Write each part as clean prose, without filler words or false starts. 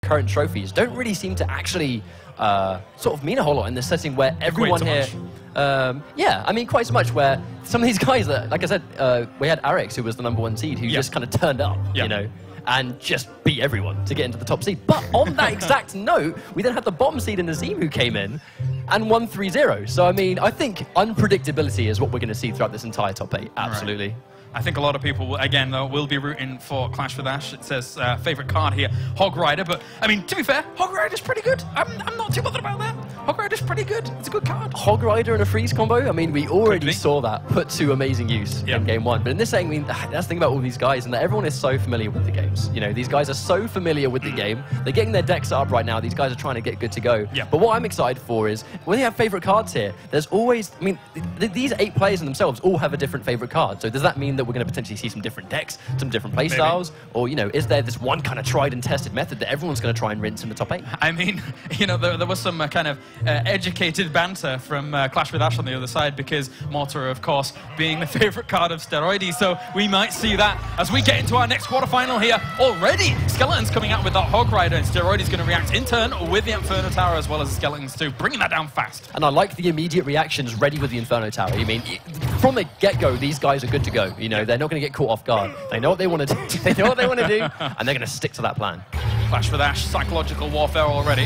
current trophies don't really seem to actually sort of mean a whole lot in this setting where everyone here... yeah, I mean, quite so much where some of these guys that, like I said, we had Arix, who was the #1 seed, who just kind of turned up, you know, and just beat everyone to get into the top seed. But on that exact note, we then had the bottom seed in Azim who came in and won 3-0. So, I mean, I think unpredictability is what we're going to see throughout this entire top 8. Absolutely. Right. I think a lot of people, again, though, will be rooting for Clash with Ash. It says favorite card here, Hog Rider. But, I mean, to be fair, Hog Rider's pretty good. I'm not too bothered about that. Hog Rider's pretty good. It's a good card. Hog Rider and a freeze combo? I mean, we already saw that put to amazing use in Game 1. But in this setting, I mean, that's the thing about all these guys, and that everyone is so familiar with the games. You know, these guys are so familiar with the game. They're getting their decks up right now. These guys are trying to get good to go. But what I'm excited for is, when they have favorite cards here, there's always, I mean, these 8 players in themselves all have a different favorite card. So does that mean that we're going to potentially see some different decks, some different playstyles? Or, you know, is there this one kind of tried and tested method that everyone's going to try and rinse in the top 8? I mean, you know, there was some kind of educated banter from Clash with Ash on the other side, because Mortar, of course, being the favorite card of Steroidi. So we might see that as we get into our next quarterfinal here. Already, Skeleton's coming out with that Hog Rider, and Steroidi's going to react in turn with the Inferno Tower, as well as the Skeletons too, bringing that down fast. And I like the immediate reactions ready with the Inferno Tower. I mean, from the get-go, these guys are good to go. You know, they're not going to get caught off guard. They know what they want to do. They know what they want to do, and they're going to stick to that plan. Clash with Ash, psychological warfare already.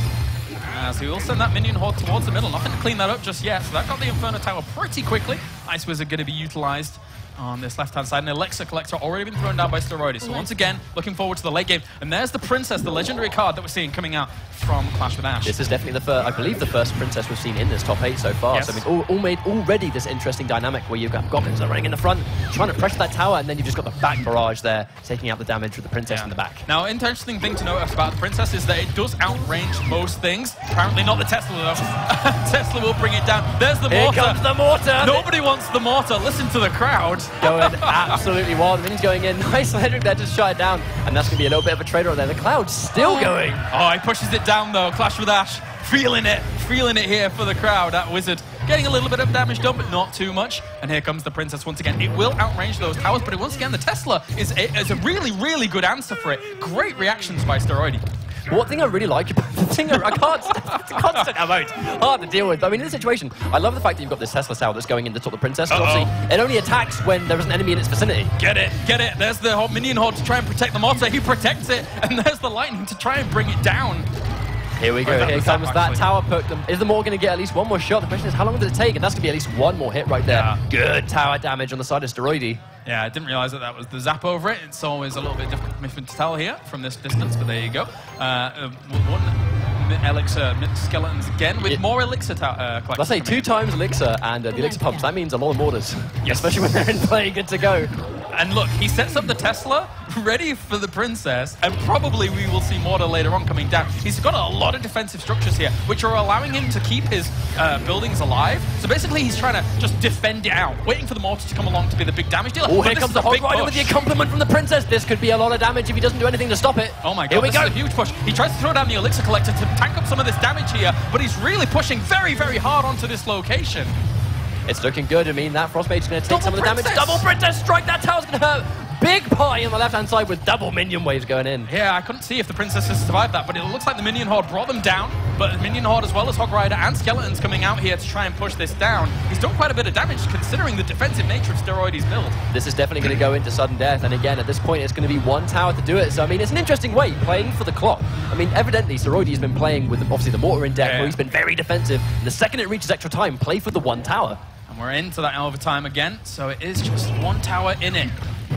As he will send that minion horde towards the middle. Nothing to clean that up just yet. So that got the Inferno Tower pretty quickly. Ice Wizard going to be utilized on this left-hand side. An Elixir Collector already been thrown down by Steroidi. So once again, looking forward to the late game. And there's the Princess, the legendary card that we're seeing coming out from Clash with Ash. This is definitely the first, I believe, the first Princess we've seen in this top 8 so far. So I mean, already this interesting dynamic where you've got Goblins that are running in the front, trying to pressure that tower, and then you've just got the back barrage there, taking out the damage with the Princess in the back. Now, an interesting thing to notice about the Princess is that it does outrange most things. Apparently not the Tesla, though. Tesla will bring it down. There's the mortar. Here comes the mortar. Nobody wants the mortar. Listen to the crowd. Going absolutely wild. The minion's going in. Nice Hedrick there, just shut it down. And that's going to be a little bit of a trade-off there. The Cloud's still going. Oh, he pushes it down, though. Clash with Ash. Feeling it here for the crowd. That Wizard getting a little bit of damage done, but not too much. And here comes the Princess once again. It will outrange those towers, but once again, the Tesla is a really, really good answer for it. Great reactions by Steroidi. What thing I really like about the thing, I can't, it's a constant amount, hard to deal with. I mean, in this situation, I love the fact that you've got this Tesla tower that's going in to top the Princess. Obviously, it only attacks when there is an enemy in its vicinity. Get it, get it. There's the minion horde to try and protect the mortar. He protects it, and there's the lightning to try and bring it down. Here we go, here comes that tower poke. Is the Morgan going to get at least one more shot? The question is, how long does it take? And that's going to be at least one more hit right there. Good tower damage on the side of Steroidi. Yeah, I didn't realize that was the zap over it. It's always a little bit difficult for me to tell here from this distance, but there you go. One Elixir Skeletons again with more Elixir collectors. Let's say 2 times Elixir and the Elixir pumps. That means a lot of mortars, especially when they're in play, good to go. And look, he sets up the Tesla, ready for the Princess, and probably we will see mortar later on coming down. He's got a lot of defensive structures here, which are allowing him to keep his buildings alive. So basically, he's trying to just defend it out, waiting for the mortar to come along to be the big damage dealer. Oh, here comes the Hog Rider with the accompaniment from the Princess. This could be a lot of damage if he doesn't do anything to stop it. Oh my god, this is a huge push. He tries to throw down the Elixir Collector to tank up some of this damage here, but he's really pushing very, very hard onto this location. It's looking good. I mean, that Frostmage's going to take some of the damage. Double Princess strike. That tower's going to hurt. Big party on the left-hand side with double minion waves going in. Yeah, I couldn't see if the Princess has survived that, but it looks like the Minion Horde brought them down. But the Minion Horde, as well as Hog Rider and Skeletons coming out here to try and push this down. He's done quite a bit of damage considering the defensive nature of Steroidi's build. This is definitely going to go into sudden death, and again, at this point, it's going to be one tower to do it. So, I mean, it's an interesting way, playing for the clock. I mean, evidently, Steroidi's been playing with, obviously, the mortar in deck, where he's been very defensive. And the second it reaches extra time, play for the one tower. And we're into that overtime again, so it is just one tower in it.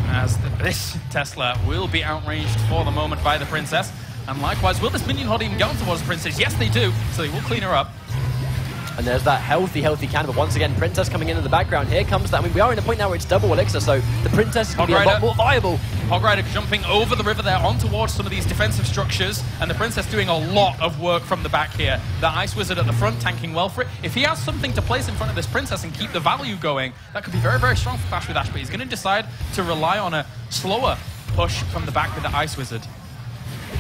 As this Tesla will be outranged for the moment by the Princess. And likewise, will this Minion Horde even go towards the Princess? Yes, they do. So they will clean her up. And there's that healthy cannon. But once again, Princess coming in the background. Here comes that. I mean, we are in a point now where it's double Elixir, so the Princess is going to be a lot more viable. Hog Rider jumping over the river there on towards some of these defensive structures, and the Princess doing a lot of work from the back here. The Ice Wizard at the front tanking well for it. If he has something to place in front of this Princess and keep the value going, that could be very, very strong for Clash with Ash, but he's going to decide to rely on a slower push from the back with the Ice Wizard.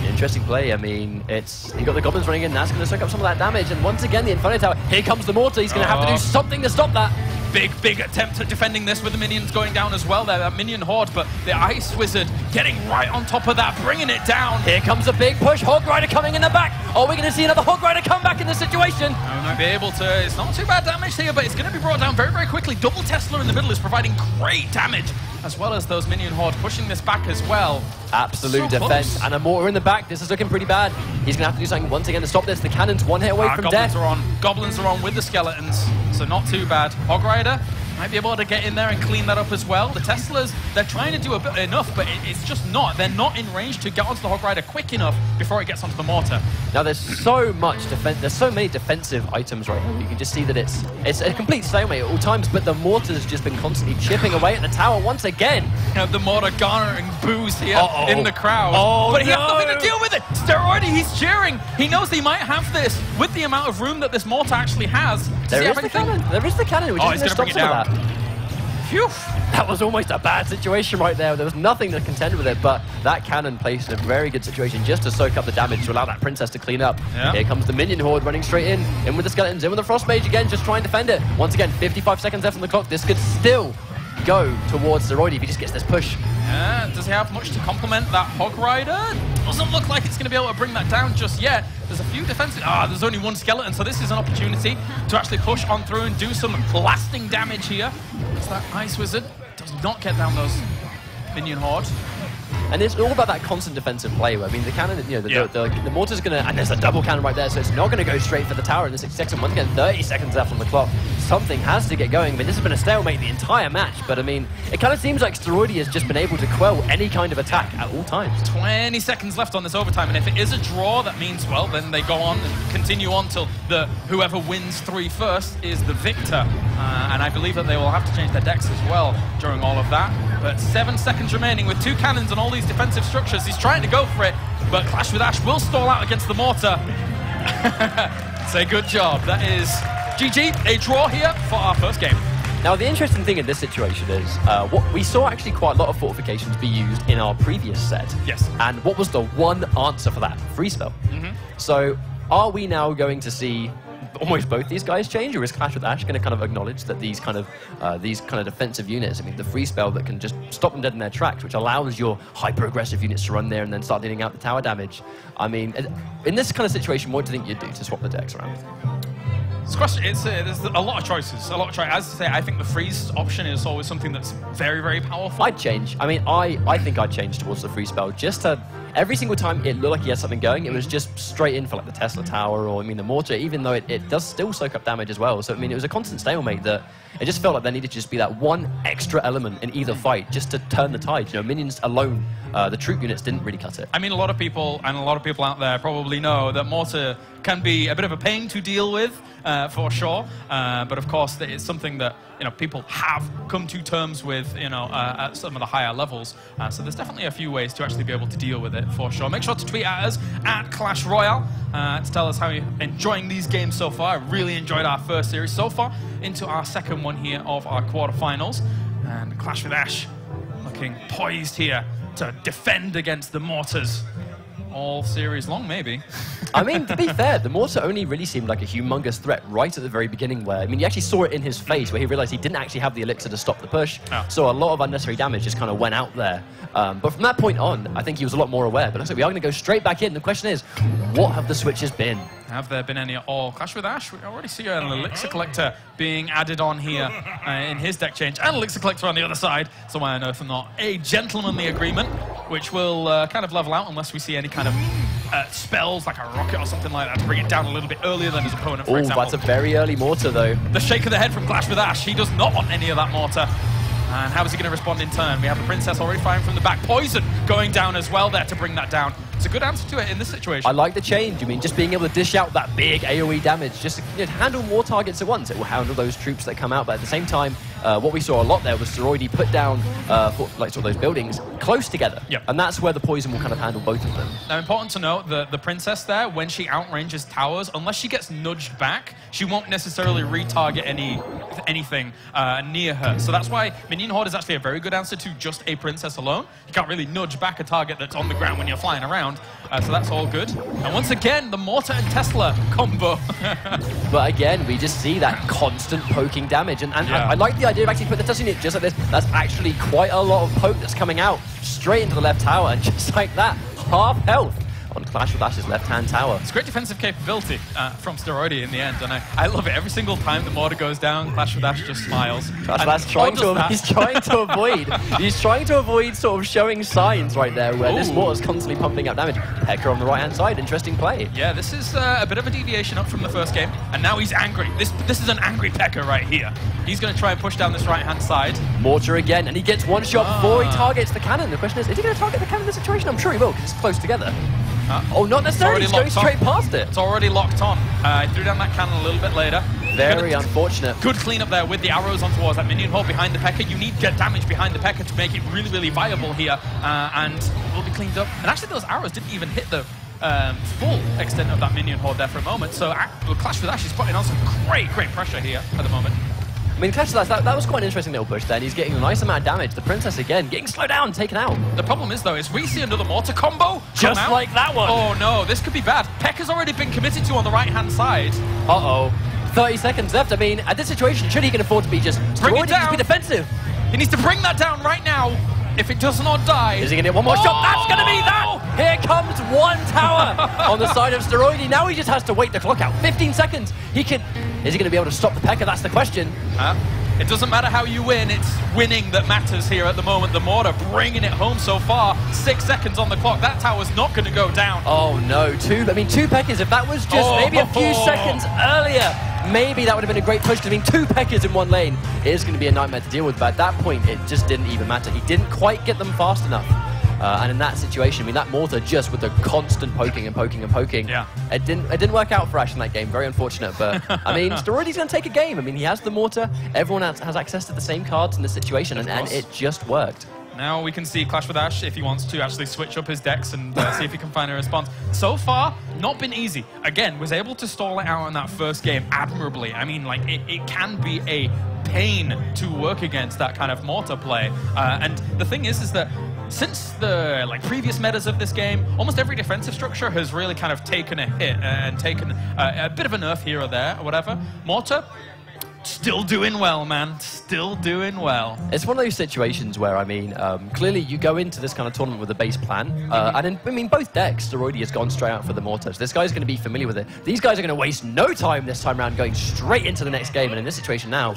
Interesting play. I mean, you got the goblins running in. That's going to soak up some of that damage. And once again, the Inferno Tower. Here comes the mortar. He's going to have to do something to stop that. Big attempt at defending this with the minions going down as well there, that minion horde, but the Ice Wizard getting right on top of that, bringing it down. Here comes a big push. Hog Rider coming in the back. Are we going to see another Hog Rider come back in this situation? I might be able to. It's not too bad damage here, but it's going to be brought down very, very quickly. Double Tesla in the middle is providing great damage, as well as those minion horde pushing this back as well. Absolute defense. Close. And a mortar in the back. This is looking pretty bad. He's going to have to do something once again to stop this. The cannon's one hit away from death. Goblins are on with the skeletons, so not too bad. Hog Rider might be able to get in there and clean that up as well. The Teslas, they're trying to do enough, but it's just not. They're not in range to get onto the Hog Rider quick enough before it gets onto the mortar. Now there's so much defense. There's so many defensive items right now. You can just see that it's a complete stalemate at all times. But the mortar's just been constantly chipping away at the tower once again. You know, the mortar garnering boos here in the crowd. But he has nothing to deal with it. Steroidi, he's cheering. He knows he might have this with the amount of room that this mortar actually has. There is the cannon, which is going to stop some of that. Phew. That was almost a bad situation right there. There was nothing to contend with it, but that cannon placed in a very good situation just to soak up the damage to allow that princess to clean up. Yeah. Here comes the minion horde running straight in with the skeletons, in with the frost mage again, just try and defend it. Once again, 55 seconds left on the clock. This could still go towards Steroidi if he just gets this push. Yeah, does he have much to complement that Hog Rider? Doesn't look like it's going to be able to bring that down just yet. There's a few defensive... there's only one skeleton, so this is an opportunity to actually push on through and do some lasting damage here. It's that Ice Wizard. Does not get down those minion hordes. And it's all about that constant defensive play. I mean, the cannon, you know, the mortar's going to... And there's a double cannon right there, so it's not going to go straight for the tower in the 6 seconds. Once again, 30 seconds left on the clock. Something has to get going. I mean, this has been a stalemate the entire match, but I mean, it kind of seems like Steroidi has just been able to quell any kind of attack at all times. 20 seconds left on this overtime, and if it is a draw, that means, well, then they go on and continue on till whoever wins 3 first is the victor. And I believe that they will have to change their decks as well during all of that. But 7 seconds remaining with 2 cannons and all these defensive structures. He's trying to go for it, but Clash with Ash will stall out against the mortar. Say good job. That is GG, a draw here for our first game. Now, the interesting thing in this situation is what we saw actually quite a lot of fortifications be used in our previous set. Yes. And what was the one answer for that? Free spell. So are we now going to see almost both these guys change, or is Clash with Ash going to kind of acknowledge that these kind of defensive units, I mean, the free spell that can just stop them dead in their tracks, which allows your hyper-aggressive units to run there and then start dealing out the tower damage. I mean, in this kind of situation, what do you think you'd do to swap the decks around? There's a lot of choices. As I say, I think the freeze option is always something that's very, very powerful. I'd change. I mean, I think I'd change towards the free spell just to... Every single time it looked like he had something going, it was just straight in for like the Tesla Tower or, I mean, the mortar, even though it does still soak up damage as well. So, I mean, it was a constant stalemate that it just felt like there needed to just be that one extra element in either fight just to turn the tide. You know, minions alone, the troop units didn't really cut it. I mean, a lot of people out there probably know that mortar can be a bit of a pain to deal with, for sure. But of course, it's something that, you know, people have come to terms with, you know, at some of the higher levels. So there's definitely a few ways to actually be able to deal with it, for sure. Make sure to tweet at us at Clash Royale to tell us how you're enjoying these games so far. I really enjoyed our first series so far, into our second one here of our quarterfinals. And Clash with Ash looking poised here to defend against the mortars all series long, maybe. I mean, to be fair, the mortar only really seemed like a humongous threat right at the very beginning where, I mean, you actually saw it in his face where he realized he didn't actually have the elixir to stop the push. Oh. So a lot of unnecessary damage just kind of went out there. But from that point on, I think he was a lot more aware. But like, we are going to go straight back in. The question is, what have the switches been? Have there been any at all? Clash with Ash, we already see an elixir collector being added on here in his deck change. And elixir collector on the other side. So I know from not a gentlemanly agreement, which will kind of level out unless we see any kind of spells like a rocket or something like that to bring it down a little bit earlier than his opponent, for example. That's a very early mortar, though. The shake of the head from Clash with Ash. He does not want any of that mortar. And how is he going to respond in turn? We have the princess already firing from the back. Poison going down as well there to bring that down. It's a good answer to it in this situation. I like the change. I mean, just being able to dish out that big AoE damage, just to handle more targets at once. It will handle those troops that come out, but at the same time, what we saw a lot there was Steroidi put down sort of those buildings close together. Yep. And that's where the poison will kind of handle both of them. Now, important to note, the princess there, when she outranges towers, unless she gets nudged back, she won't necessarily retarget anything near her. So that's why maybe Minion Horde is actually a very good answer to just a Princess alone. You can't really nudge back a target that's on the ground when you're flying around, so that's all good. And once again, the Mortar and Tesla combo. But again, we just see that constant poking damage. And I like the idea of actually putting the Tesla unit just like this. That's actually quite a lot of poke that's coming out straight into the left tower, and just like that, half health on Clash with Ash's left-hand tower. It's great defensive capability from Steroidi in the end, and I love it. Every single time the mortar goes down, Clash with Ash just smiles. He's trying to avoid sort of showing signs right there where this mortar's constantly pumping up damage. Pecker on the right-hand side, interesting play. Yeah, this is a bit of a deviation up from the first game, and now he's angry. This is an angry Pecker right here. He's going to try and push down this right-hand side. Mortar again, and he gets one shot before he targets the cannon. The question is he going to target the cannon in this situation? I'm sure he will, because it's close together. Oh, not necessarily. He's going straight past it. It's already locked on. I threw down that cannon a little bit later. Very unfortunate. Good cleanup there with the arrows on towards that minion hole behind the P.E.K.K.A. You need to get damage behind the P.E.K.K.A. to make it really, really viable here. And it will be cleaned up. And actually, those arrows didn't even hit the full extent of that minion horde there for a moment. So Clash with Ash is putting on some great, great pressure here at the moment. I mean, Clash with Ash, that was quite an interesting little push there. He's getting a nice amount of damage. The Princess again getting slowed down, taken out. The problem is, though, is we see another mortar combo. Just like that one. Oh, no, this could be bad. P.E.K.K.A.'s already been committed to on the right-hand side. Uh-oh. 30 seconds left. I mean, at this situation, should he can afford to be just be defensive? He needs to bring that down right now. If it does not die... Is he going to get one more shot? That's going to be that! Here comes one tower on the side of Steroidi. Now he just has to wait the clock out. 15 seconds. Is he going to be able to stop the P.E.K.K.A.? That's the question. It doesn't matter how you win, it's winning that matters here at the moment. The mortar bringing it home so far. 6 seconds on the clock. That tower's not going to go down. Oh no, two P.E.K.K.A.s. If that was just maybe a few seconds earlier, maybe that would have been a great push. I mean, two P.E.K.K.A.s in one lane is going to be a nightmare to deal with. But at that point, it just didn't even matter. He didn't quite get them fast enough. And in that situation, I mean, that mortar just with the constant poking and poking and poking, it didn't work out for Ash in that game. Very unfortunate, but I mean, Steroidi's going to take a game. I mean, he has the mortar. Everyone else has access to the same cards in this situation, and it just worked. Now we can see Clash with Ash if he wants to actually switch up his decks and see if he can find a response. So far, not been easy. Again, was able to stall it out in that first game admirably. I mean, like, it can be a pain to work against that kind of mortar play. And the thing is that since the previous metas of this game, almost every defensive structure has really kind of taken a hit and taken a bit of a nerf here or there or whatever. Mortar, still doing well, man. Still doing well. It's one of those situations where, I mean, clearly you go into this kind of tournament with a base plan. And I mean, both decks, Steroidi has gone straight out for the mortars. This guy's going to be familiar with it. These guys are going to waste no time this time around going straight into the next game. And in this situation now,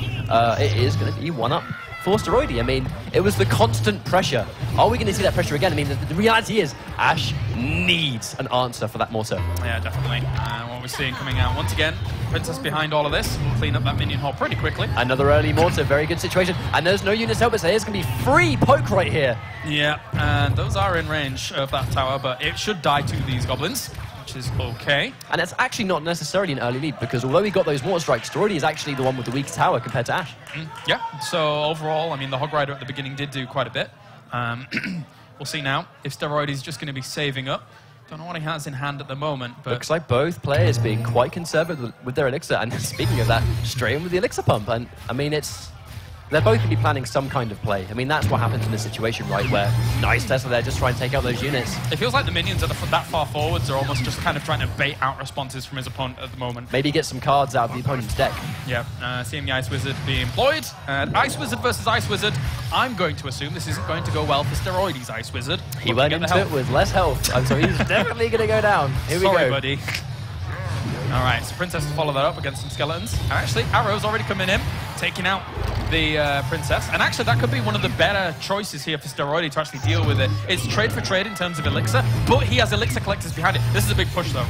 it is going to be one up for Steroidi. I mean, it was the constant pressure. Are we going to see that pressure again? I mean, the reality is Ash needs an answer for that mortar. Yeah, definitely. What we're seeing coming out once again, Princess behind all of this. We'll clean up that minion hole pretty quickly. Another early mortar, very good situation. And there's no units to help us. There's going to be free poke right here. Yeah, and those are in range of that tower, but it should die to these goblins, which is okay. And it's actually not necessarily an early lead, because although he got those mortar strikes, Steroidi is actually the one with the weaker tower compared to Ash. Yeah, so overall, I mean, the Hog Rider at the beginning did do quite a bit. We'll see now if Steroidi is just going to be saving up. Don't know what he has in hand at the moment, but... Looks like both players being quite conservative with their elixir, and speaking of that, straight in with the elixir pump. And I mean, they're both going to be planning some kind of play. I mean, that's what happens in this situation, right, where nice Tesla there, just try and take out those units. It feels like the minions that are that far forwards are almost just kind of trying to bait out responses from his opponent at the moment. Maybe get some cards out of the opponent's deck. Yeah, seeing the Ice Wizard being employed. Ice Wizard versus Ice Wizard. I'm going to assume this isn't going to go well for Steroidi's Ice Wizard. He went into it with less health, so he's definitely going to go down. Here we go. Sorry, buddy. All right, so Princess will follow that up against some skeletons. Actually, arrows already coming in, taking out the Princess. And actually, that could be one of the better choices here for Steroidi to actually deal with it. It's trade for trade in terms of elixir, but he has elixir collectors behind it. This is a big push, though.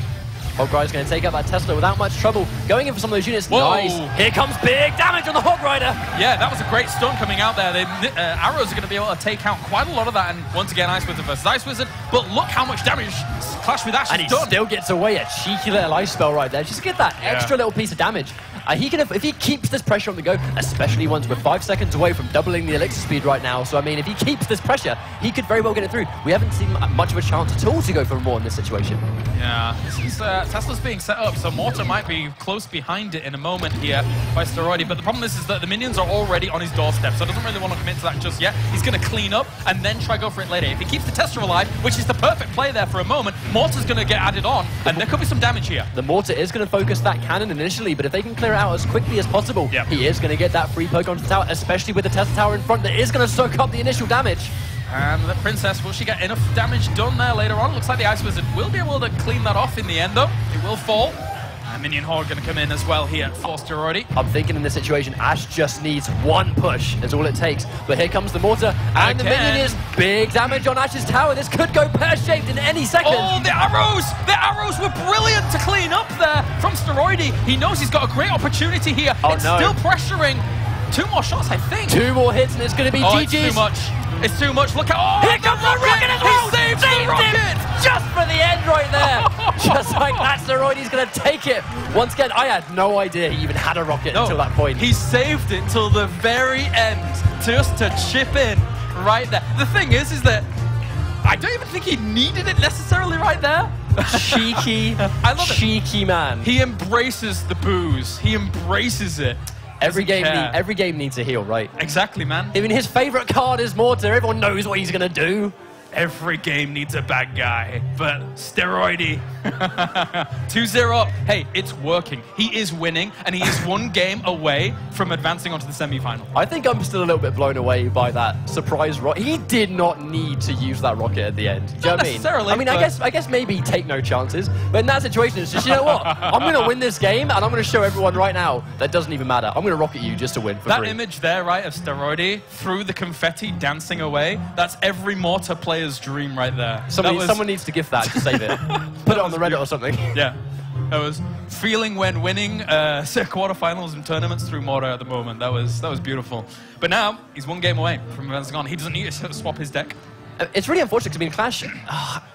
Hog Rider's going to take out that Tesla without much trouble. Going in for some of those units. Whoa. Nice. Here comes big damage on the Hog Rider. Yeah, that was a great stun coming out there. The arrows are going to be able to take out quite a lot of that. And once again, Ice Wizard versus Ice Wizard. But look how much damage Clash with Ash has done. And he still gets away. A cheeky little ice spell right there. Just get that extra little piece of damage. If he keeps this pressure on the go, especially once we're 5 seconds away from doubling the elixir speed right now. So, I mean, if he keeps this pressure, he could very well get it through. We haven't seen much of a chance at all to go for more in this situation. Yeah, this is, Tesla's being set up, so Mortar might be close behind it in a moment here by Steroidi, but the problem is that the minions are already on his doorstep, so doesn't really want to commit to that just yet. He's going to clean up and then try go for it later. If he keeps the Tesla alive, which is the perfect play there for a moment, Mortar's going to get added on, and there could be some damage here. The Mortar is going to focus that cannon initially, but if they can clear it out as quickly as possible, he is going to get that free poke onto the tower, especially with the Tesla tower in front that is going to soak up the initial damage. And the Princess, will she get enough damage done there later on? Looks like the Ice Wizard will be able to clean that off in the end, though. It will fall. And Minion Horde going to come in as well here for Steroidi. I'm thinking in this situation, Ash just needs one push. Is all it takes. But here comes the Mortar, and the Minion is big damage on Ash's tower. This could go pear-shaped in any second. Oh, the arrows! The arrows were brilliant to clean up there from Steroidi. He knows he's got a great opportunity here. It's still pressuring. 2 more shots, I think. 2 more hits, and it's going to be GG's. It's too much. It's too much. Look at here comes the rocket as well. He saved the rocket just for the end right there. Just like that, Steroidi's going to take it. Once again, I had no idea he even had a rocket until that point. He saved it till the very end, just to chip in right there. The thing is that I don't even think he needed it necessarily right there. Cheeky, I love cheeky man. He embraces the booze. He embraces it. Every game needs a heal, right? Exactly, man. I mean, his favorite card is Mortar. Everyone knows what he's going to do. Every game needs a bad guy, but Steroidi. 2-0 up. Hey, it's working. He is winning, and he is 1 game away from advancing onto the semi-final. I think I'm still a little bit blown away by that surprise rocket. He did not need to use that rocket at the end. Do you know what I mean? Necessarily. I mean, I guess maybe take no chances, but in that situation, it's just, you know what? I'm going to win this game, and I'm going to show everyone right now that doesn't even matter. I'm going to rocket you just to win for free. That image there, right, of Steroidi through the confetti dancing away, that's every Mortar player's dream right there. Someone needs to gift that to save it. Put it on the Reddit or something. Yeah. That was feeling when winning quarterfinals and tournaments through Mortar at the moment. That was beautiful. But now, he's 1 game away from advancing on. He doesn't need to swap his deck. It's really unfortunate because, I mean, Clash,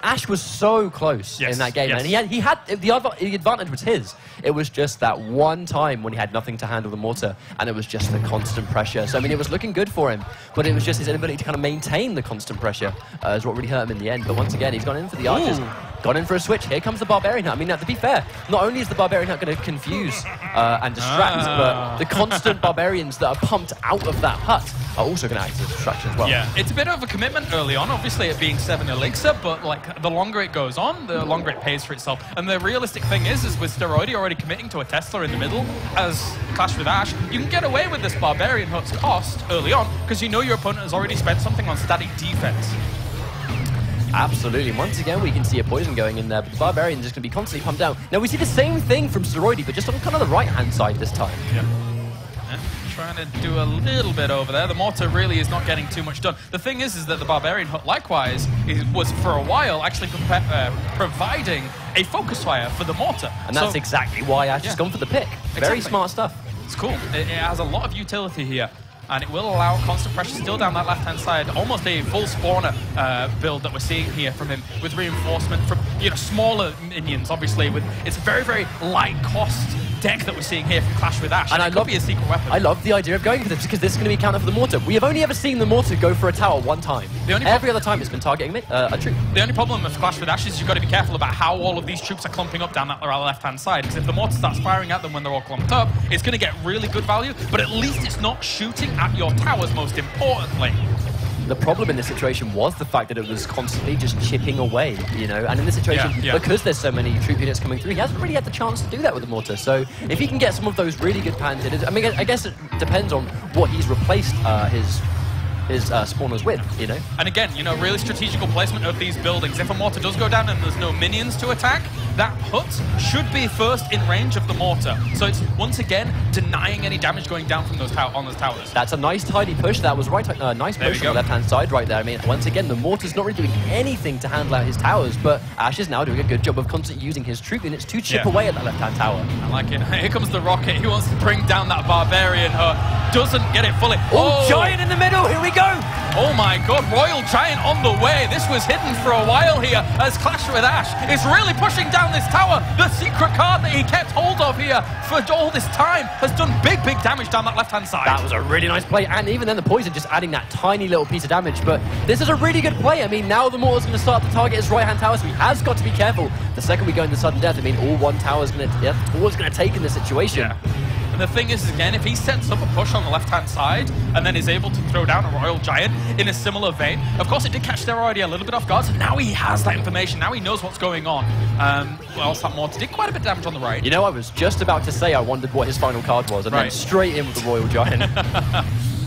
Ash was so close in that game, and he had the advantage was his. It was just that one time when he had nothing to handle the Mortar, and it was just the constant pressure. So, I mean, it was looking good for him, but it was just his inability to kind of maintain the constant pressure is what really hurt him in the end. But once again, he's gone in for the archers, gone in for a switch. Here comes the Barbarian Hut. I mean, now, to be fair, not only is the Barbarian Hut going to confuse and distract, but the constant Barbarians that are pumped out of that hut are also going to act as a distraction as well. Yeah, it's a bit of a commitment early on, obviously it being 7 elixir, but like the longer it goes on, the longer it pays for itself. And the realistic thing is with Steroidi already committing to a Tesla in the middle as Clash with Ash, you can get away with this Barbarian Hut's cost early on because you know your opponent has already spent something on static defense. Absolutely. Once again, we can see a poison going in there, but the Barbarian is just going to be constantly pumped down. Now, we see the same thing from Steroidi, but just on kind of the right-hand side this time. Yeah. Trying to do a little bit over there. The Mortar really is not getting too much done. The thing is that the Barbarian Hut, likewise, was for a while actually providing a focus fire for the Mortar. And that's exactly why Ash has gone for the pick. Very smart stuff. It's cool. It has a lot of utility here. And it will allow constant pressure still down that left-hand side. Almost a full spawner build that we're seeing here from him, with reinforcement from smaller minions. Obviously, with it's a very, very light-cost deck that we're seeing here from Clash with Ash. And it could be a secret weapon. I love the idea of going for this because this is going to be counter for the Mortar. We have only ever seen the Mortar go for a tower one time. Every other time it's been targeting a troop. The only problem with Clash with Ash is you've got to be careful about how all of these troops are clumping up down that left-hand side. Because if the Mortar starts firing at them when they're all clumped up, it's going to get really good value. But at least it's not shooting at your towers, most importantly. The problem in this situation was the fact that it was constantly just chipping away, and in this situation, because there's so many troop units coming through, he hasn't really had the chance to do that with the Mortar. So if he can get some of those really good patented, I mean, I guess it depends on what he's replaced his spawners with, And again, really strategical placement of these buildings. If a Mortar does go down and there's no minions to attack, that hut should be first in range of the Mortar. So it's, once again, denying any damage going down from those towers. That's a nice, tidy push. That was nice push on the left-hand side right there. I mean, once again, the Mortar's not really doing anything to handle out his towers, but Ash is now doing a good job of constantly using his troop units to chip away at that left-hand tower. I like it. Here comes the rocket. He wants to bring down that Barbarian hut. doesn't get it fully. Oh, Giant in the middle, here we go. Oh my god, Royal Giant on the way. This was hidden for a while here as Clash with Ash is really pushing down this tower. The secret card that he kept hold of here for all this time has done big, big damage down that left-hand side. That was a really nice play, and even then the poison just adding that tiny little piece of damage, but this is a really good play. I mean, now the mortar's going to start to target his right-hand tower, so he has got to be careful. The second we go into sudden death, I mean, all one tower's going to take in this situation. Yeah. And the thing is, again, if he sets up a push on the left-hand side and then is able to throw down a Royal Giant in a similar vein, of course it did catch Steroidi a little bit off guard, so now he has that information, now he knows what's going on. Well, that mortar did quite a bit of damage on the right. You know, I was just about to say I wondered what his final card was, and then straight in with the Royal Giant.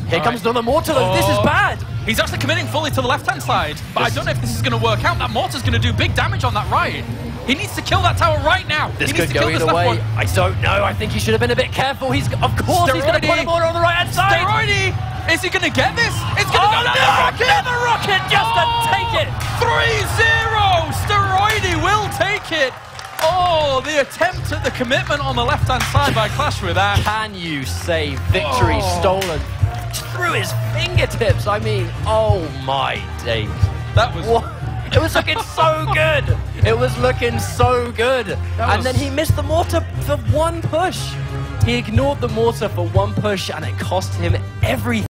Here comes another mortar, though. This is bad. He's actually committing fully to the left-hand side, but I don't know if this is going to work out. That mortar's going to do big damage on that right. He needs to kill that tower right now. This could go either way. I don't know. I think he should have been a bit careful. Of course, he's going to put a mortar on the right-hand side. Steroidi! Is he going to get this? It's going to go another rocket just to take it. 3-0. Steroidi will take it. Oh, the attempt at the commitment on the left-hand side by Clash with Ash. Can you say victory stolen through his fingertips? I mean, oh my days. That was... It was looking so good. It was looking so good. And then he missed the mortar for one push. He ignored the mortar for one push, and it cost him everything.